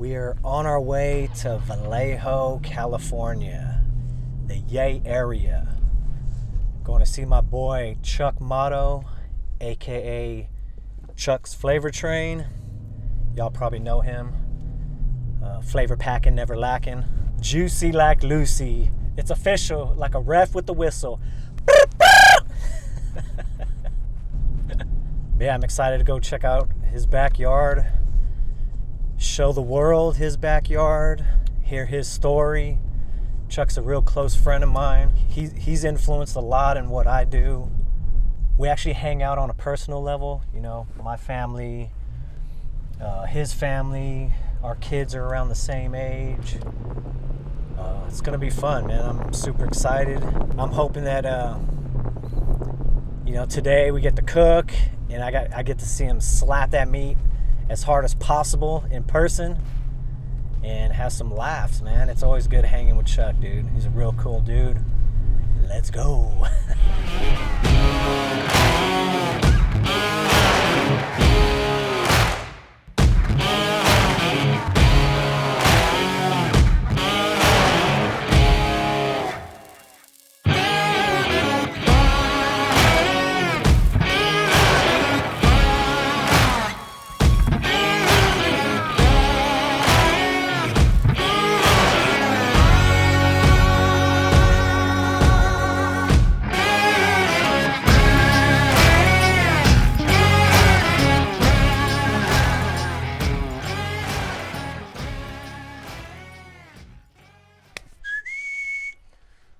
We are on our way to Vallejo, California, the Yay area. Going to see my boy Chuck Matto, aka Chuck's Flavor Train. Y'all probably know him. Flavor packing, never lacking. Juicy like Lucy. It's official, like a ref with the whistle. Yeah, I'm excited to go check out his backyard, show the world his backyard, hear his story. Chuck's a real close friend of mine. He's influenced a lot in what I do. We actually hang out on a personal level, you know, my family, his family, our kids are around the same age. It's gonna be fun, man. I'm super excited. I'm hoping that, you know, today we get to cook and I get to see him slap that meat as hard as possible in person and have some laughs, man. It's always good hanging with Chuck, dude. He's a real cool dude. Let's go.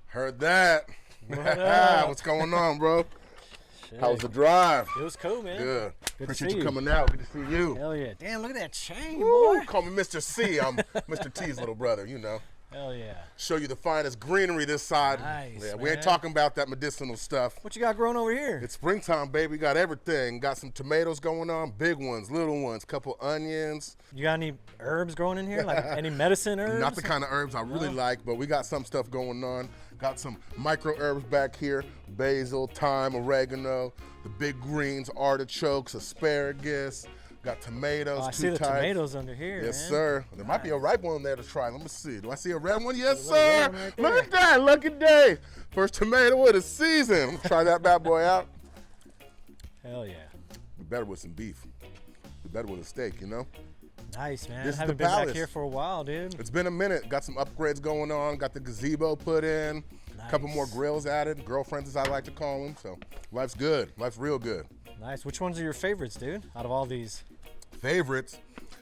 Heard that. What's going on, bro? Shit. How was the drive? It was cool, man. Good. Good Appreciate to see you you. coming out. Good to see you. Hell yeah. Damn, look at that chain, Woo, boy. call me Mr. C. I'm Mr. T's little brother, you know. Hell yeah. Show you the finest greenery this side. Nice, Yeah, we ain't man. talking about that medicinal stuff. What you got growing over here? It's springtime, baby. Got everything. Got some tomatoes going on, big ones, little ones, couple onions. You got any herbs growing in here? Like any medicine herbs? Not the kind of herbs I really like, but we got some stuff going on. Got some micro herbs back here, basil, thyme, oregano, the big greens, artichokes, asparagus. Got tomatoes, I see the types. tomatoes under here, Yes, man. sir. There might be a ripe one there to try. Let me see. Do I see a red one? Yes, There's a red sir. one right Look there. at that. Lucky day. First tomato of the season. Let's try that bad boy out. Hell yeah. Be better with some beef. Be better with a steak, you know? Nice, man. This is Haven't the been back palace. here for a while, dude. It's been a minute. Got some upgrades going on. Got the gazebo put in. A couple Nice. more grills added. Girlfriends, as I like to call them. So life's good. Life's real good. Nice. Which ones are your favorites, dude, out of all these? Favorites,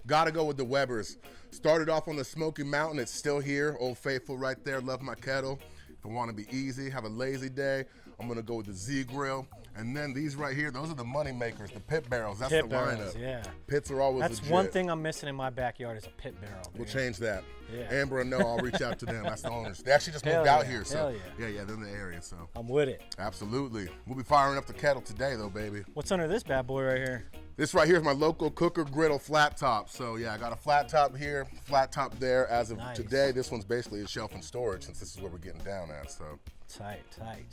gotta go with the Weber's. Started off on the Smoky Mountain, it's still here. Old Faithful right there, love my kettle. If I wanna be easy, have a lazy day, I'm gonna go with the Z Grill. And then these right here, those are the money makers, the pit barrels, that's Pit the barrels, lineup. yeah. Pits are always That's legit. one thing I'm missing in my backyard is a pit barrel, dude. We'll change that. Yeah. Amber and Noah, I'll reach out to them, that's the owners. They actually just moved Hell out yeah, here, so hell yeah. yeah, they're in the area, so. I'm with it. Absolutely. We'll be firing up the kettle today though, baby. What's under this bad boy right here? This right here is my local cooker griddle flat top. So yeah, I got a flat top here, flat top there. As of Nice. today, this one's basically a shelf and storage since this is where we're getting down at. So Tight, tight.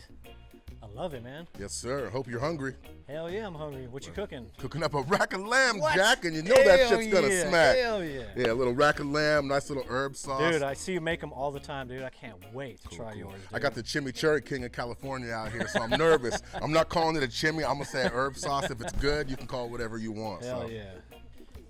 I love it, man. yes, sir. Hope you're hungry. Hell yeah, I'm hungry. What you cooking? Cooking up a rack of lamb, What? Jack, and you know that Hell shit's gonna yeah, smack. Hell yeah. Yeah, a little rack of lamb, nice little herb sauce. Dude, I see you make them all the time, dude. I can't wait to try yours, dude. I got the chimichurri king of California out here, so I'm nervous. I'm not calling it a chimney. I'm gonna say herb sauce. If it's good, you can call it whatever you want. Hell so. yeah.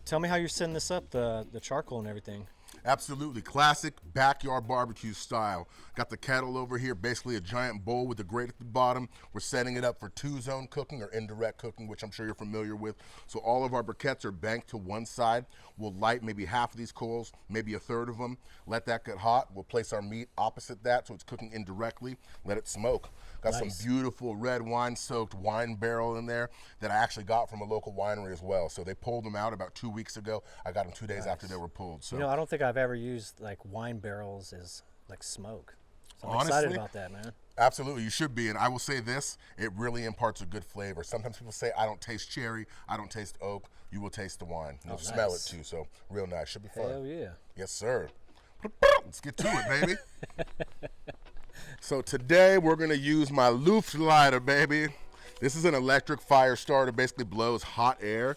Tell me how you're setting this up, the charcoal and everything. Absolutely, classic backyard barbecue style. Got the kettle over here, basically a giant bowl with the grate at the bottom. We're setting it up for 2-zone cooking or indirect cooking, which I'm sure you're familiar with. So all of our briquettes are banked to one side. We'll light maybe half of these coals, maybe a third of them. Let that get hot. We'll place our meat opposite that so it's cooking indirectly. Let it smoke. Got Nice. some beautiful red wine-soaked wine barrel in there that I actually got from a local winery as well. So they pulled them out about 2 weeks ago. I got them 2 days after they were pulled. So You know, I don't think I've ever used like wine barrels as like smoke. So I'm Honestly, excited about that, man. absolutely, you should be. And I will say this, it really imparts a good flavor. Sometimes people say, I don't taste cherry, I don't taste oak. You will taste the wine. You'll smell it nice. too. So real nice. Should be fun. Hell yeah. Yes, sir. Let's get to it, baby. So today we're gonna use my Looftlighter, baby. This is an electric fire starter, basically blows hot air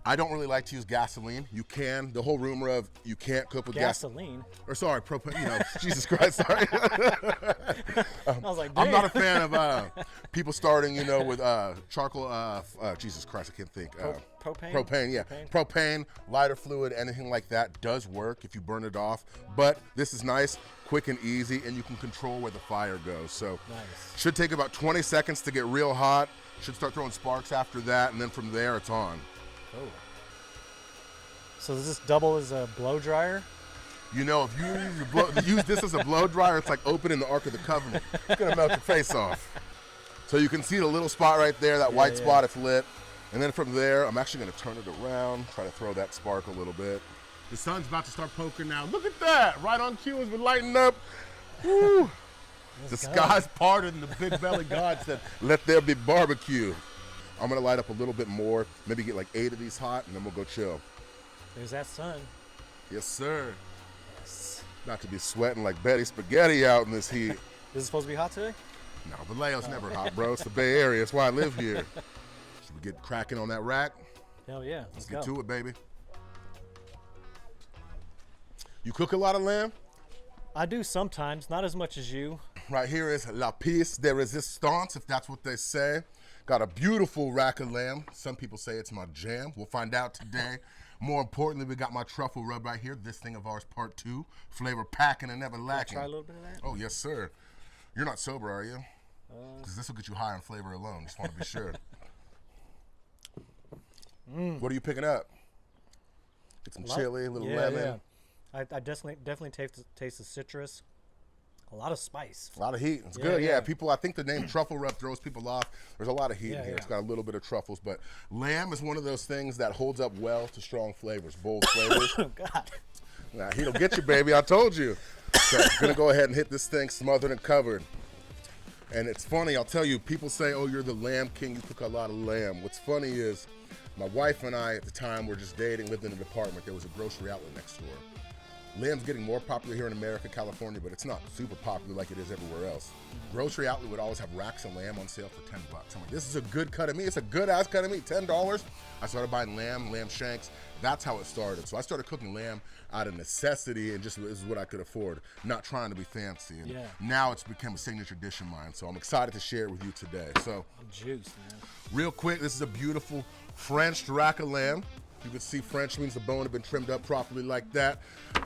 I don't really like to use gasoline. You can. The whole rumor of you can't cook with gasoline. Or sorry, propane. You know, Jesus Christ, sorry. I was like, I'm not a fan of people starting, you know, with charcoal. Jesus Christ, I can't think. Propane. Propane, yeah. Propane, lighter fluid, anything like that does work if you burn it off. But this is nice, quick and easy, and you can control where the fire goes. So Nice. should take about 20 seconds to get real hot. Should start throwing sparks after that, and then from there it's on. Oh. So does this double as a blow dryer? You know, if you use this as a blow dryer, it's like opening the Ark of the Covenant. It's gonna melt your face off. So you can see the little spot right there, that white spot, it's lit. And then from there, I'm actually gonna turn it around, try to throw that spark a little bit. The sun's about to start poking now. Look at that, right on cue as we're lighting up. Woo. The sky's parted and the big belly God said, let there be barbecue. I'm gonna light up a little bit more, maybe get like 8 of these hot, and then we'll go chill. There's that sun. Yes, sir. Yes. Not to be sweating like Betty Spaghetti out in this heat. Is it supposed to be hot today? No, Vallejo's never hot, bro. It's the Bay Area. That's why I live here. Should we get cracking on that rack? Hell yeah. Let's get to it, baby. You cook a lot of lamb? I do sometimes, not as much as you. Right here is la pièce de résistance, if that's what they say. Got a beautiful rack of lamb. Some people say it's my jam. We'll find out today. More importantly, we got my truffle rub right here. This thing of ours, part 2. Flavor packing and never lacking. Try a little bit of that? Oh, yes, sir. You're not sober, are you? Because this will get you high on flavor alone. Just want to be sure. What are you picking up? Get some chili, a little lemon. Yeah. I definitely taste the citrus. A lot of spice. A lot of heat. It's good. Yeah, people, I think the name truffle rub throws people off. There's a lot of heat in here. It's got a little bit of truffles, but lamb is one of those things that holds up well to strong flavors, bold flavors. Oh, God. Nah, heat'll get you, baby. I told you. So I'm going to go ahead and hit this thing smothered and covered. And it's funny, I'll tell you, people say, oh, you're the lamb king. You cook a lot of lamb. What's funny is my wife and I, at the time, were just dating, lived in an apartment. There was a grocery outlet next door. Lamb's getting more popular here in America, California, but it's not super popular like it is everywhere else. Grocery outlet would always have racks of lamb on sale for $10. I'm like, this is a good cut of meat. It's a good ass cut of meat, $10. I started buying lamb shanks. That's how it started. So I started cooking lamb out of necessity and just this is what I could afford, not trying to be fancy. And now it's become a signature dish of mine. So I'm excited to share it with you today. So I'm juiced, man. Real quick, this is a beautiful French rack of lamb. You can see French means the bone had been trimmed up properly like that.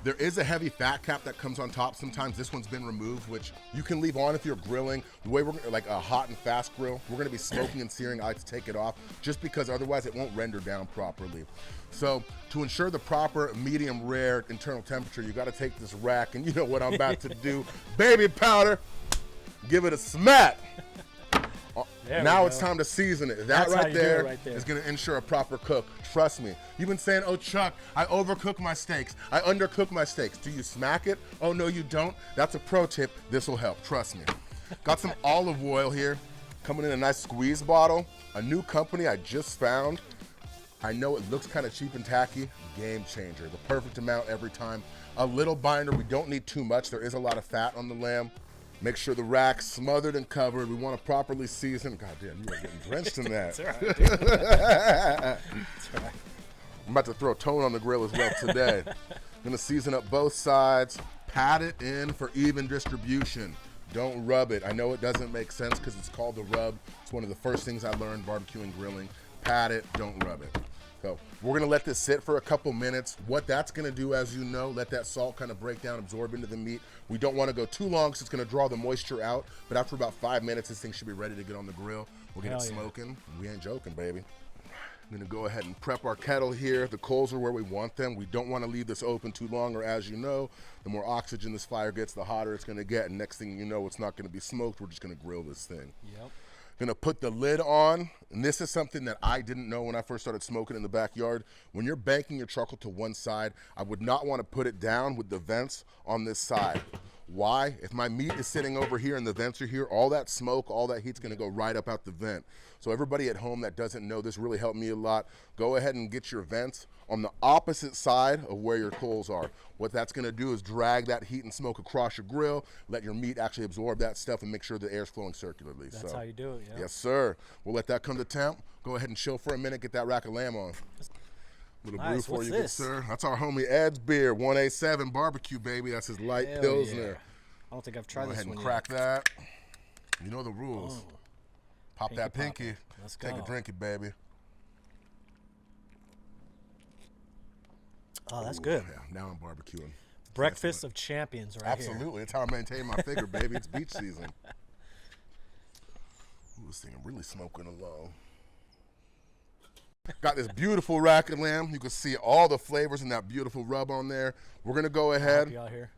There is a heavy fat cap that comes on top. Sometimes this one's been removed, which you can leave on if you're grilling. The way we're like a hot and fast grill, we're gonna be smoking and searing. I like to take it off just because otherwise it won't render down properly. So to ensure the proper medium rare internal temperature, you gotta take this rack and you know what I'm about to do. Baby powder, give it a smack. Now it's time to season it. That right there is going to ensure a proper cook. Trust me. You've been saying, oh, Chuck, I overcook my steaks. I undercook my steaks. Do you smack it? Oh, no, you don't. That's a pro tip. This will help. Trust me. Got some olive oil here. Coming in a nice squeeze bottle. A new company I just found. I know it looks kind of cheap and tacky. Game changer. The perfect amount every time. A little binder. We don't need too much. There is a lot of fat on the lamb. Make sure the rack's smothered and covered. We want to properly season. God damn, you are getting drenched in that. That's all right, dude. That's all right. I'm about to throw tone on the grill as well today. Gonna season up both sides, pat it in for even distribution. Don't rub it. I know it doesn't make sense because it's called the rub. It's one of the first things I learned barbecuing, grilling. Pat it, don't rub it. So we're gonna let this sit for a couple minutes. What that's gonna do, as you know, let that salt kind of break down, absorb into the meat. We don't wanna go too long because it's gonna draw the moisture out, but after about 5 minutes, this thing should be ready to get on the grill. We'll get it smoking. We ain't joking, baby. I'm gonna go ahead and prep our kettle here. The coals are where we want them. We don't wanna leave this open too long, or as you know, the more oxygen this fire gets, the hotter it's gonna get, and next thing you know, it's not gonna be smoked. We're just gonna grill this thing. Yep. Gonna put the lid on, and this is something that I didn't know when I first started smoking in the backyard. When you're banking your charcoal to one side, I would not want to put it down with the vents on this side. Why? If my meat is sitting over here and the vents are here, all that smoke, all that heat's gonna go right up out the vent. So everybody at home that doesn't know, this really helped me a lot. Go ahead and get your vents on the opposite side of where your coals are. What that's gonna do is drag that heat and smoke across your grill, let your meat actually absorb that stuff and make sure the air's flowing circularly. That's how you do it, yeah. Yes, sir. We'll let that come to temp. Go ahead and chill for a minute, get that rack of lamb on. Little Nice. brew for What's you, good this? sir. That's our homie Ed's beer, 187 barbecue, baby. That's his light Hell pilsner. yeah. I don't think I've tried Go this ahead and one crack that. You know the rules. Oh. Pop that Pinky pinky. pop it. Let's Take go. a drink, it, baby. Oh, that's good. Yeah, now I'm barbecuing. Breakfast of champions right here. Absolutely. It's how I maintain my figure, baby. It's beach season. Ooh, this thing really smoking along. Got this beautiful rack of lamb. You can see all the flavors in that beautiful rub on there. We're going to go ahead. Out here.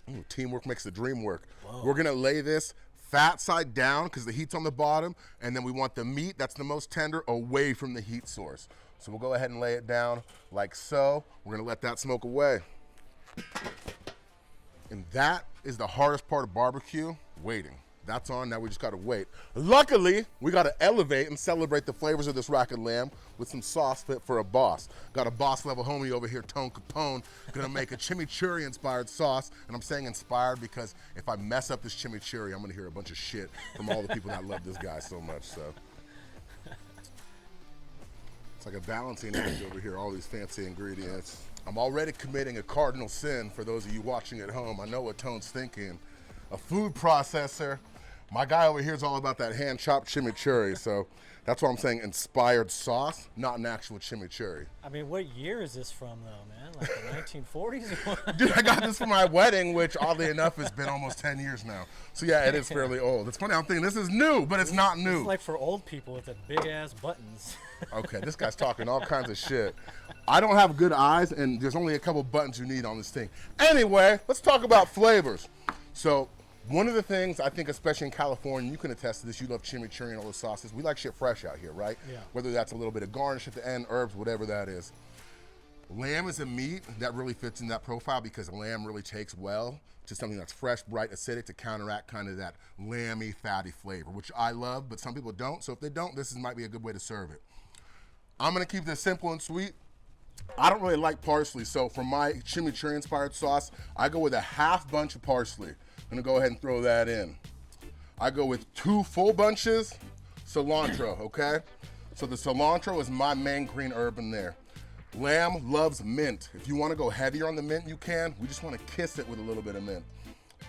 Ooh, teamwork makes the dream work. Whoa. We're going to lay this fat side down because the heat's on the bottom, and then we want the meat that's the most tender away from the heat source. So we'll go ahead and lay it down like so. We're going to let that smoke away. And that is the hardest part of barbecue, waiting. That's on, now we just gotta wait. Luckily, we gotta elevate and celebrate the flavors of this rack of lamb with some sauce fit for a boss. Got a boss level homie over here, Tone Capone, gonna make a chimichurri inspired sauce. And I'm saying inspired because if I mess up this chimichurri, I'm gonna hear a bunch of shit from all the people that love this guy so much, so. It's like a balancing act over here, all these fancy ingredients. I'm already committing a cardinal sin for those of you watching at home. I know what Tone's thinking. A food processor. My guy over here is all about that hand-chopped chimichurri, so that's why I'm saying inspired sauce, not an actual chimichurri. I mean, what year is this from, though, man? Like the 1940s or what? Dude, I got this for my wedding, which oddly enough has been almost 10 years now. So yeah, it is fairly old. It's funny, I'm thinking this is new, but it's not new. It's like for old people with the big-ass buttons. Okay, this guy's talking all kinds of shit. I don't have good eyes, and there's only a couple buttons you need on this thing. Anyway, let's talk about flavors. So, one of the things I think, especially in California, you can attest to this, you love chimichurri and all the sauces. We like shit fresh out here, right? Yeah. Whether that's a little bit of garnish at the end, herbs, whatever that is. Lamb is a meat that really fits in that profile because lamb really takes well to something that's fresh, bright, acidic to counteract kind of that lamby, fatty flavor, which I love, but some people don't. So if they don't, might be a good way to serve it. I'm gonna keep this simple and sweet. I don't really like parsley, so for my chimichurri inspired sauce, I go with a half bunch of parsley. I'm gonna go ahead and throw that in. I go with 2 full bunches cilantro, okay? So the cilantro is my main green herb in there. Lamb loves mint. If you wanna go heavier on the mint, you can. We just wanna kiss it with a little bit of mint.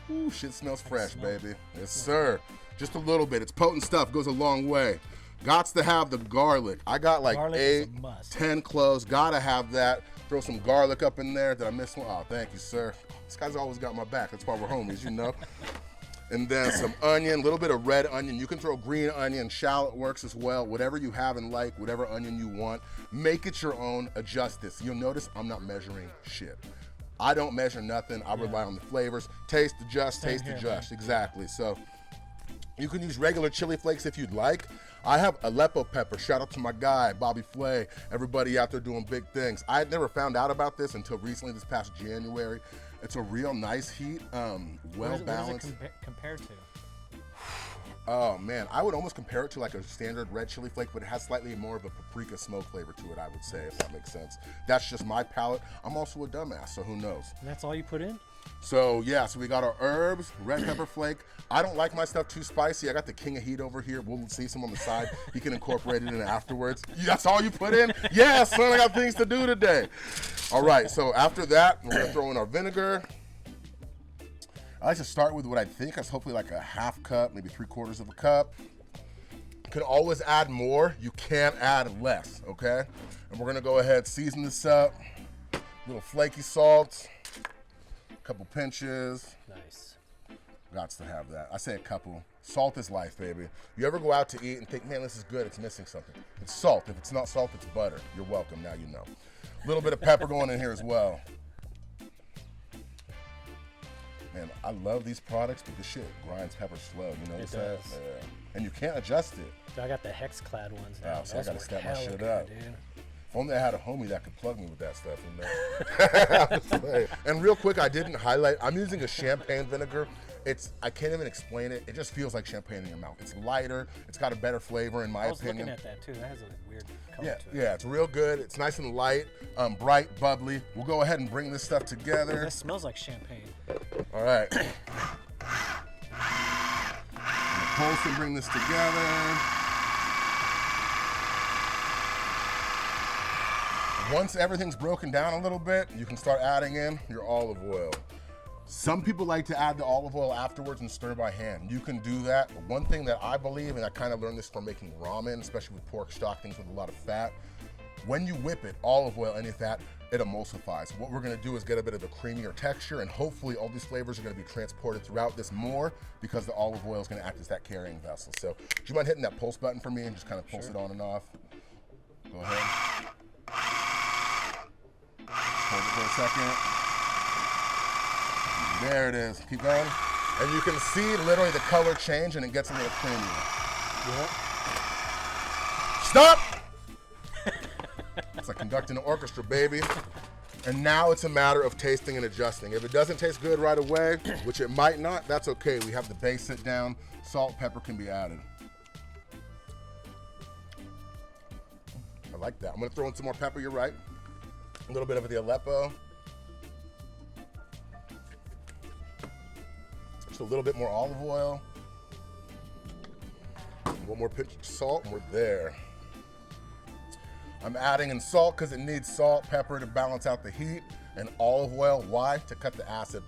Ooh, shit smells fresh, baby. Yes, sir. Just a little bit. It's potent stuff, goes a long way. Gots to have the garlic. I got like Garlic 8, is a must. 10 cloves. Gotta have that. Throw some garlic up in there. Did I miss one? Oh, thank you, sir. This guy's always got my back. That's why we're homies, you know. And then some onion, a little bit of red onion. You can throw green onion, shallot works as well. Whatever you have and like, whatever onion you want. Make it your own, adjust this. You'll notice I'm not measuring shit. I don't measure nothing. I rely on the flavors. Taste, adjust, taste, adjust. Exactly. So you can use regular chili flakes if you'd like. I have Aleppo pepper. Shout out to my guy, Bobby Flay. Everybody out there doing big things. I had never found out about this until recently, this past January. It's a real nice heat, well balanced. What is it compared to? Oh man, I would almost compare it to like a standard red chili flake, but it has slightly more of a paprika smoke flavor to it, I would say, if that makes sense. That's just my palate. I'm also a dumbass, so who knows? And that's all you put in? So yeah, so we got our herbs, red pepper flake. I don't like my stuff too spicy. I got the king of heat over here. We'll see some on the side. He can incorporate it in afterwards. That's all you put in? Yeah, son, I got things to do today. All right, so after that, we're gonna throw in our vinegar. I like to start with what I think is hopefully like a half cup, maybe 3/4 of a cup. You can always add more. You can't add less, okay? And we're gonna go ahead, season this up. A little flaky salt, a couple pinches. Nice. Gots to have that. I say a couple. Salt is life, baby. You ever go out to eat and think, man, this is good, it's missing something. It's salt. If it's not salt, it's butter. You're welcome, now you know. A little bit of pepper going in here as well. Man, I love these products, but this shit grinds pepper slow. You notice that? does. Yeah. And you can't adjust it. So I got the hex clad ones now. Oh, so I gotta work step my hella shit good, up. dude. If only I had a homie that could plug me with that stuff, you know? I'm just saying. And real quick, I didn't highlight, I'm using a champagne vinegar. I can't even explain it. It just feels like champagne in your mouth. It's lighter. It's got a better flavor, in my I was opinion. looking at that too. That has a weird color Yeah, to it. yeah, it's real good. It's nice and light, bright, bubbly. We'll go ahead and bring this stuff together. That smells like champagne. All right. Pulse and bring this together. Once everything's broken down a little bit, you can start adding in your olive oil. Some people like to add the olive oil afterwards and stir by hand. You can do that. But one thing that I believe, and I kind of learned this from making ramen, especially with pork stock, things with a lot of fat, when you whip it, olive oil, any fat, it emulsifies. What we're gonna do is get a bit of a creamier texture, and hopefully all these flavors are gonna be transported throughout this more because the olive oil is gonna act as that carrying vessel. So do you mind hitting that pulse button for me and just kind of pulse it on and off? Go ahead. Hold it for a second. There it is. Keep going. And you can see literally the color change and it gets a little creamier. Yep. Stop! It's like conducting an orchestra, baby. And now it's a matter of tasting and adjusting. If it doesn't taste good right away, which it might not, that's okay. We have the base sit down. Salt, pepper can be added. I like that. I'm gonna throw in some more pepper, you're right. A little bit of the Aleppo. Just a little bit more olive oil. One more pinch of salt and we're there. I'm adding in salt because it needs salt, pepper to balance out the heat, and olive oil, why? To cut the acid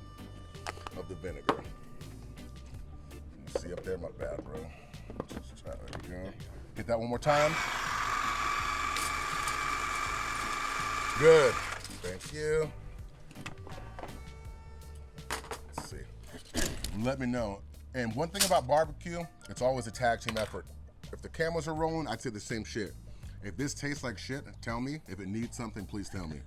of the vinegar. You see up there, my bad, bro. There we go. Hit that one more time. Good, thank you. Let's see. Let me know. And one thing about barbecue, it's always a tag team effort. If the cameras are rolling, I'd say the same shit. If this tastes like shit, tell me. If it needs something, please tell me.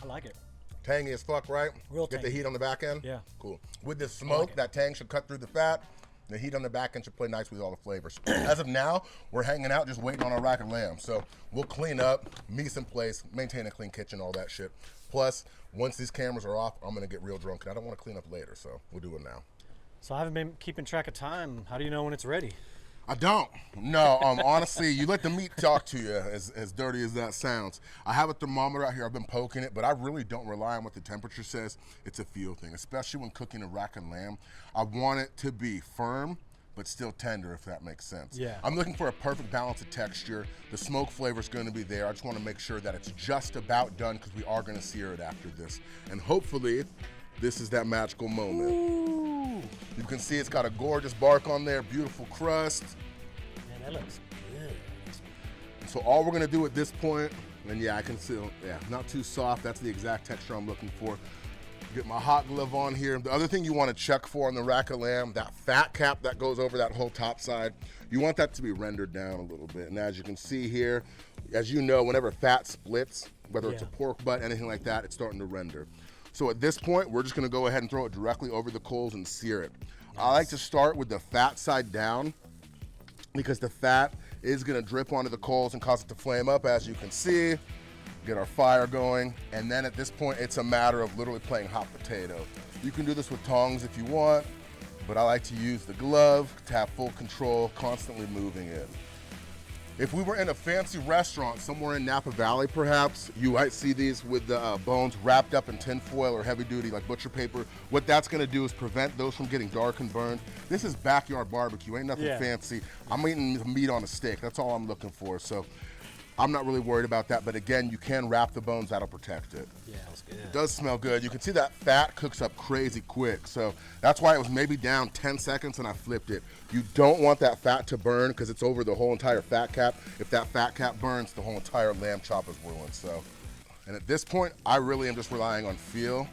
I like it. Tangy as fuck, right? Real Get tangy. the heat on the back end? Yeah. Cool. With the smoke, that tang should cut through the fat. The heat on the back end should play nice with all the flavors. As of now, we're hanging out just waiting on our rack of lamb. So we'll clean up, meats in place, maintain a clean kitchen, all that shit. Plus, once these cameras are off, I'm gonna get real drunk and I don't wanna clean up later, so we'll do it now. So I haven't been keeping track of time. How do you know when it's ready? I don't. No, honestly, you let the meat talk to you, as dirty as that sounds. I have a thermometer out here. I've been poking it, but I really don't rely on what the temperature says. It's a feel thing, especially when cooking a rack of lamb. I want it to be firm, but still tender, if that makes sense. Yeah. I'm looking for a perfect balance of texture. The smoke flavor is going to be there. I just want to make sure that it's just about done because we are going to sear it after this. And hopefully, this is that magical moment. Ooh. You can see it's got a gorgeous bark on there, beautiful crust. Man, that looks good. So all we're gonna do at this point, and yeah, I can feel, not too soft. That's the exact texture I'm looking for. Get my hot glove on here. The other thing you wanna check for on the rack of lamb, that fat cap that goes over that whole top side, you want that to be rendered down a little bit. And as you can see here, as you know, whenever fat splits, whether it's a pork butt, anything like that, it's starting to render. So at this point, we're just gonna go ahead and throw it directly over the coals and sear it. Nice. I like to start with the fat side down because the fat is gonna drip onto the coals and cause it to flame up, as you can see. Get our fire going, and then at this point, it's a matter of literally playing hot potato. You can do this with tongs if you want, but I like to use the glove to have full control, constantly moving it. If we were in a fancy restaurant somewhere in Napa Valley, perhaps, you might see these with the bones wrapped up in tin foil or heavy duty like butcher paper. What that's gonna do is prevent those from getting dark and burned. This is backyard barbecue, ain't nothing fancy. I'm eating meat on a stick, that's all I'm looking for. So I'm not really worried about that, but again, you can wrap the bones, that'll protect it. Yeah, that's good. It does smell good. You can see that fat cooks up crazy quick. So that's why it was maybe down 10 seconds and I flipped it. You don't want that fat to burn because it's over the whole entire fat cap. If that fat cap burns, the whole entire lamb chop is ruined. So, and at this point, I really am just relying on feel.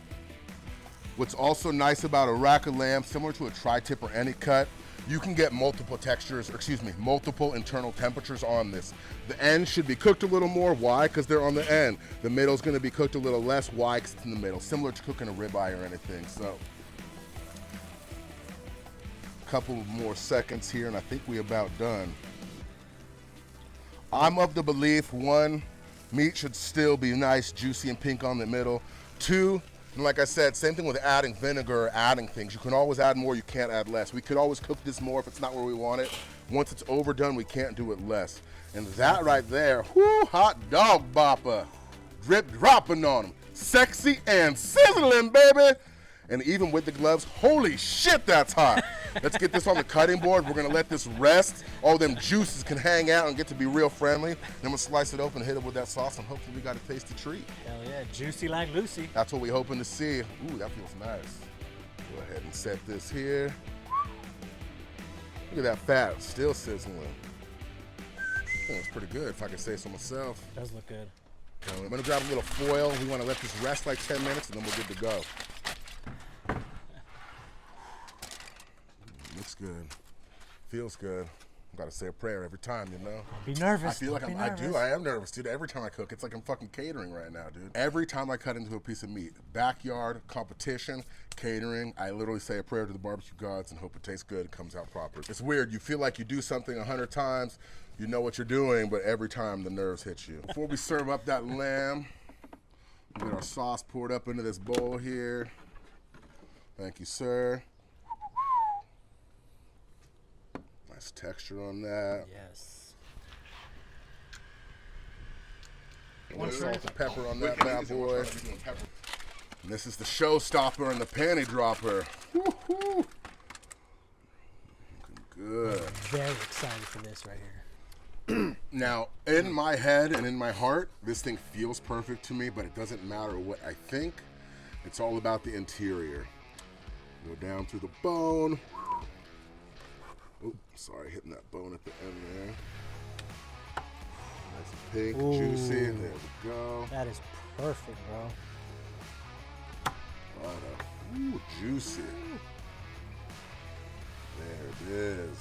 What's also nice about a rack of lamb, similar to a tri-tip or any cut, you can get multiple textures, or excuse me, multiple internal temperatures on this. The end should be cooked a little more. Why? Because they're on the end. The middle's gonna be cooked a little less. Why? Because it's in the middle, similar to cooking a ribeye or anything. So, a couple more seconds here, and I think we're about done. I'm of the belief, one, meat should still be nice, juicy, and pink on the middle. Two, and like I said, same thing with adding vinegar or adding things. You can always add more, you can't add less. We could always cook this more if it's not where we want it. Once it's overdone, we can't do it less. And that right there, whoo, hot dog bopper. Drip dropping on them. Sexy and sizzling, baby. And even with the gloves, holy shit, that's hot. Let's get this on the cutting board. We're gonna let this rest. All them juices can hang out and get to be real friendly. Then we'll slice it open, hit it with that sauce, and hopefully we got a tasty treat. Hell yeah, juicy like Lucy. That's what we're hoping to see. Ooh, that feels nice. Go ahead and set this here. Look at that fat, still sizzling. It's pretty good, if I can say so myself. Does look good. I'm gonna grab a little foil. We wanna let this rest like 10 minutes and then we're good to go. Looks good. Feels good. I gotta say a prayer every time, you know? Be nervous. I feel like I am nervous, dude. Every time I cook, it's like I'm fucking catering right now, dude. Every time I cut into a piece of meat, backyard, competition, catering, I literally say a prayer to the barbecue gods and hope it tastes good, it comes out proper. It's weird. You feel like you do something 100 times, you know what you're doing, but every time the nerves hit you. Before we serve up that lamb, we get our sauce poured up into this bowl here. Thank you, sir. Nice texture on that. Yes. A little salt and pepper on that bad boy. And this is the showstopper and the panty dropper. Woo-hoo. Good. I'm very excited for this right here. Now, in my head and in my heart, this thing feels perfect to me, but it doesn't matter what I think. It's all about the interior. Go down through the bone. Oh, sorry, hitting that bone at the end there. Nice and pink, ooh, juicy. There we go. That is perfect, bro. Ooh, juicy. There it is.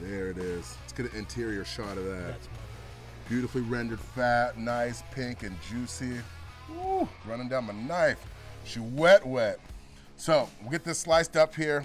There it is. Let's get an interior shot of that. That's Beautifully rendered fat, nice, pink, and juicy. Ooh, running down my knife. She wet. So, we'll get this sliced up here.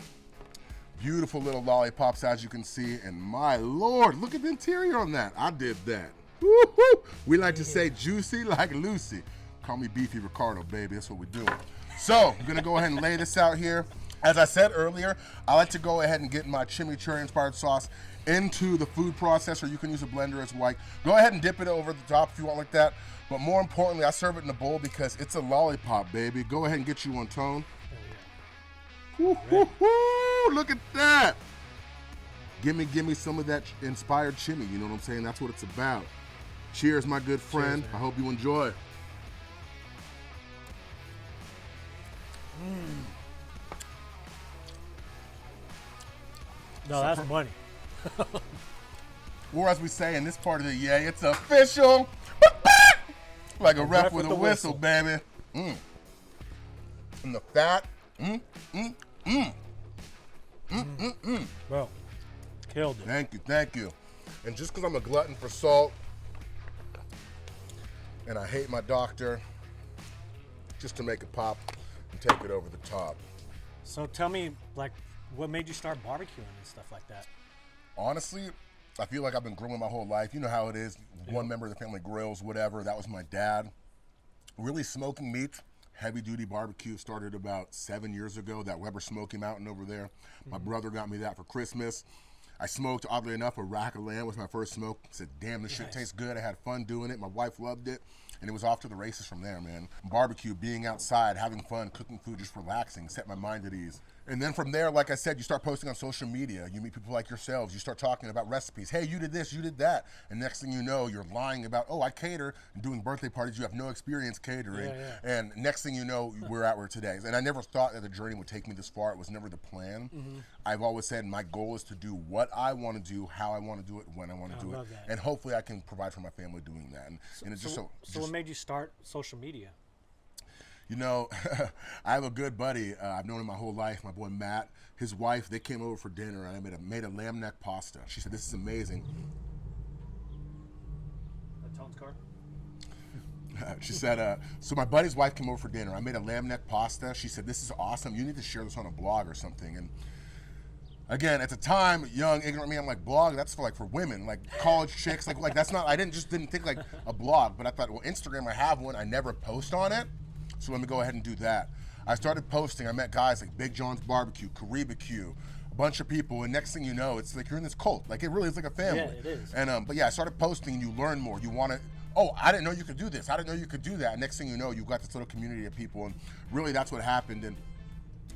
Beautiful little lollipops, as you can see. And my Lord, look at the interior on that. I did that. Woo-hoo. We like to say juicy like Lucy. Call me Beefy Ricardo, baby. That's what we're doing. So, I'm going to go ahead and lay this out here. As I said earlier, I like to go ahead and get my chimichurri inspired sauce into the food processor. You can use a blender as well. Go ahead and dip it over the top if you want like that. But more importantly, I serve it in a bowl because it's a lollipop, baby. Go ahead and get you one, Tone. Woo, woo, woo, look at that. Give me some of that inspired chimmy. You know what I'm saying? That's what it's about. Cheers, my good friend. Cheers, I hope you enjoy. No, that's money. Or as we say in this part of the yay, it's official. Like a ref with a whistle, baby. And the fat. Bro, killed it. Thank you. And just because I'm a glutton for salt, and I hate my doctor, just to make it pop and take it over the top. So tell me, like, what made you start barbecuing and stuff like that? Honestly, I feel like I've been grilling my whole life. You know how it is. One member of the family grills, whatever. That was my dad. Really smoking meat, heavy duty barbecue started about 7 years ago. That Weber Smoky Mountain over there. My brother got me that for Christmas. I smoked, oddly enough, a rack of lamb was my first smoke. I said, damn, this shit tastes good. I had fun doing it. My wife loved it. And it was off to the races from there, man. Barbecue, being outside, having fun, cooking food, just relaxing, set my mind at ease. And then from there, like I said, you start posting on social media. You meet people like yourselves. You start talking about recipes. Hey, you did this, you did that. And next thing you know, you're lying about, oh, I cater and doing birthday parties. You have no experience catering. And next thing you know, we're at where today. And I never thought that the journey would take me this far. It was never the plan. I've always said my goal is to do what I want to do, how I want to do it, when I want to do it. That. And hopefully I can provide for my family doing that. And it's so what made you start social media? You know, I have a good buddy. I've known him my whole life, my boy Matt. His wife, they came over for dinner and I made a lamb neck pasta. She said, this is amazing. A Tone's card? She said, so my buddy's wife came over for dinner. I made a lamb neck pasta. She said, this is awesome. You need to share this on a blog or something. And again, at the time, young, ignorant me, I'm like, blog, that's for women, like college chicks. Like that's not, I didn't think like a blog, but I thought, well, Instagram, I have one. I never post on it. So let me go ahead and do that. I started posting. I met guys like Big John's Barbecue, Caribbeque, a bunch of people, and next thing you know, it's like you're in this cult. Like it really is like a family. Yeah, it is. And but yeah, I started posting, and you learn more. You want to. Oh, I didn't know you could do this. I didn't know you could do that. And next thing you know, you've got this little community of people, and really that's what happened. And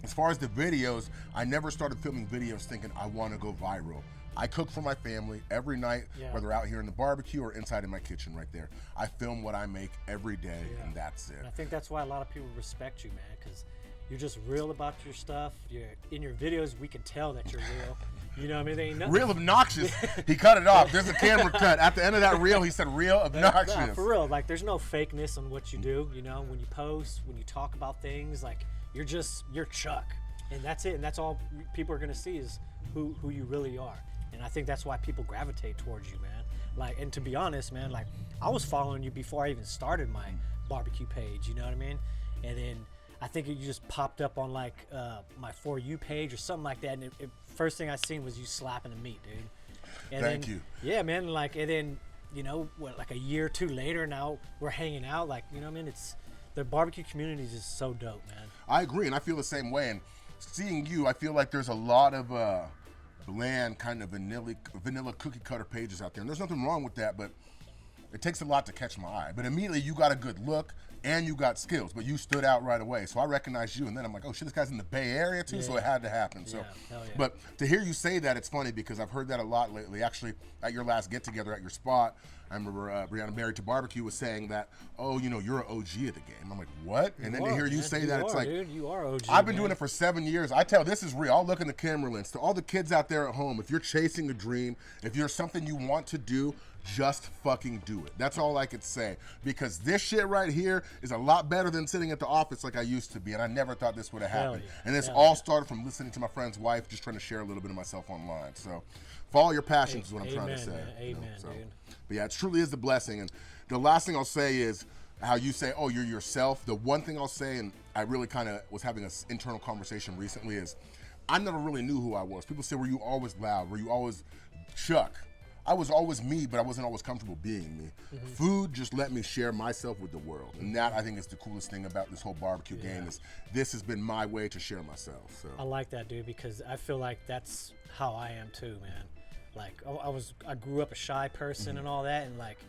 As far as the videos, I never started filming videos thinking I want to go viral. I cook for my family every night, whether out here in the barbecue or inside in my kitchen right there. I film what I make every day, and that's it. And I think that's why a lot of people respect you, man, because you're just real about your stuff. You're in your videos, we can tell that you're real. You know what I mean? They ain't nothing. Real obnoxious. He cut it off. There's a camera cut. At the end of that reel, he said real obnoxious. Nah, for real. Like, there's no fakeness on what you do. You know, when you post, when you talk about things, like, you're Chuck. And that's it. And that's all people are going to see is who you really are. And I think that's why people gravitate towards you, man. Like, and to be honest, man, like, I was following you before I even started my barbecue page, you know what I mean? And then I think you just popped up on, like, my For You page or something like that. And first thing I seen was you slapping the meat, dude. And Thank you. Yeah, man. Like, and then, you know, what, like a year or two later, now we're hanging out. Like, you know what I mean? The barbecue community is just so dope, man. I agree, and I feel the same way. And seeing you, I feel like there's a lot of bland kind of vanilla cookie cutter pages out there, and there's nothing wrong with that, but it takes a lot to catch my eye. But immediately you got a good look and you got skills, but you stood out right away. So I recognized you, and then I'm like, oh shit, this guy's in the Bay Area too, so it had to happen. So, hell yeah. But to hear you say that, it's funny because I've heard that a lot lately. Actually, at your last get together at your spot, I remember Brianna Married to Barbecue was saying that, oh, you know, you're an OG of the game. I'm like, what? And then to hear you say that, it's like, dude, you are OG. I've been doing it for 7 years. I tell this is real. I'll look in the camera lens. To all the kids out there at home, if you're chasing a dream, if you're something you want to do, just fucking do it. That's all I could say. Because this shit right here is a lot better than sitting at the office like I used to be. And I never thought this would have happened. Yeah. And this all started from listening to my friend's wife, just trying to share a little bit of myself online. So follow your passions is what I'm trying to say. Man. Amen, so. dude. But yeah, it truly is a blessing. And the last thing I'll say is how you say, oh, you're yourself. The one thing I'll say, and I really kind of was having an internal conversation recently, is I never really knew who I was. People say, were you always loud? Were you always Chuck? I was always me, but I wasn't always comfortable being me. Food just let me share myself with the world. And that, I think, is the coolest thing about this whole barbecue game is this has been my way to share myself. So I like that, dude, because I feel like that's how I am too, man. Like, I grew up a shy person and all that, and like,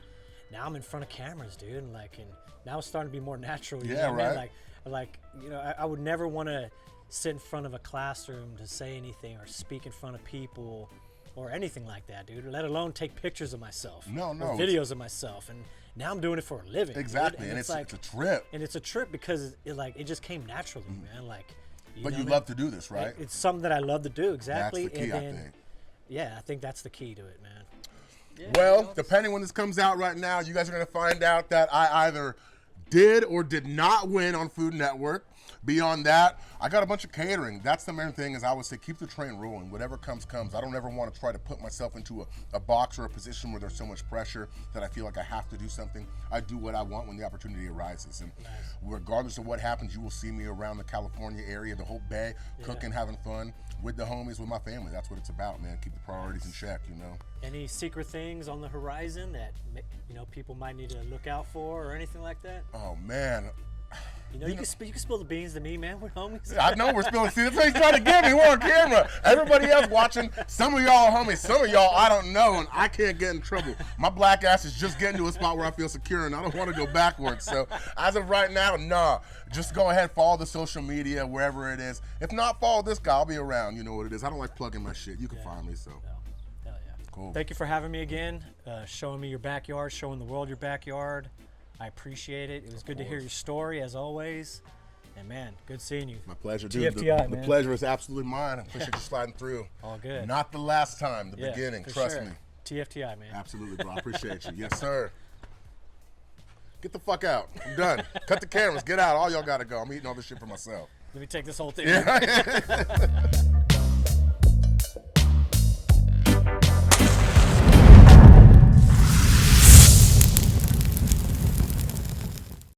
now I'm in front of cameras, dude, and like, and now it's starting to be more natural. You know what I mean? Like, you know, I would never want to sit in front of a classroom to say anything or speak in front of people or anything like that, dude, let alone take pictures of myself. No. Or videos of myself. And now I'm doing it for a living. Exactly. And it's like, it's a trip. And it's a trip because it just came naturally, man. Like, but you love to do this, right? It's something that I love to do, exactly. That's the key, I think. Yeah, I think that's the key to it, man. Yeah, well, depending when this comes out right now, you guys are going to find out that I either did or did not win on Food Network. Beyond that, I got a bunch of catering. That's the main thing, is I would say keep the train rolling. Whatever comes, comes. I don't ever want to try to put myself into a box or a position where there's so much pressure that I feel like I have to do something. I do what I want when the opportunity arises. And regardless of what happens, you will see me around the California area, the whole Bay, cooking, having fun with the homies, with my family. That's what it's about, man. Keep the priorities in check, you know. Any secret things on the horizon that, you know, people might need to look out for or anything like that? Oh, man. You know, you can spill the beans to me, man. We're homies. I know we're spilling. See, that's what he's trying to get me. We're on camera. Everybody else watching. Some of y'all are homies. Some of y'all I don't know, and I can't get in trouble. My black ass is just getting to a spot where I feel secure, and I don't want to go backwards. So as of right now, nah. Just go ahead, follow the social media, wherever it is. If not, follow this guy. I'll be around. You know what it is. I don't like plugging my shit. You can find me, so. Hell yeah. Cool. Thank you for having me again, showing me your backyard, showing the world your backyard. I appreciate it. It was good to hear your story, as always. And, man, good seeing you. My pleasure, dude. TFTI, the man. pleasure is absolutely mine. I appreciate you sliding through. All good. Not the last time, the beginning. Trust me. TFTI, man. Absolutely, bro. I appreciate you. Yes, sir. Get the fuck out. I'm done. Cut the cameras. Get out. All y'all got to go. I'm eating all this shit for myself. Let me take this whole thing. Yeah.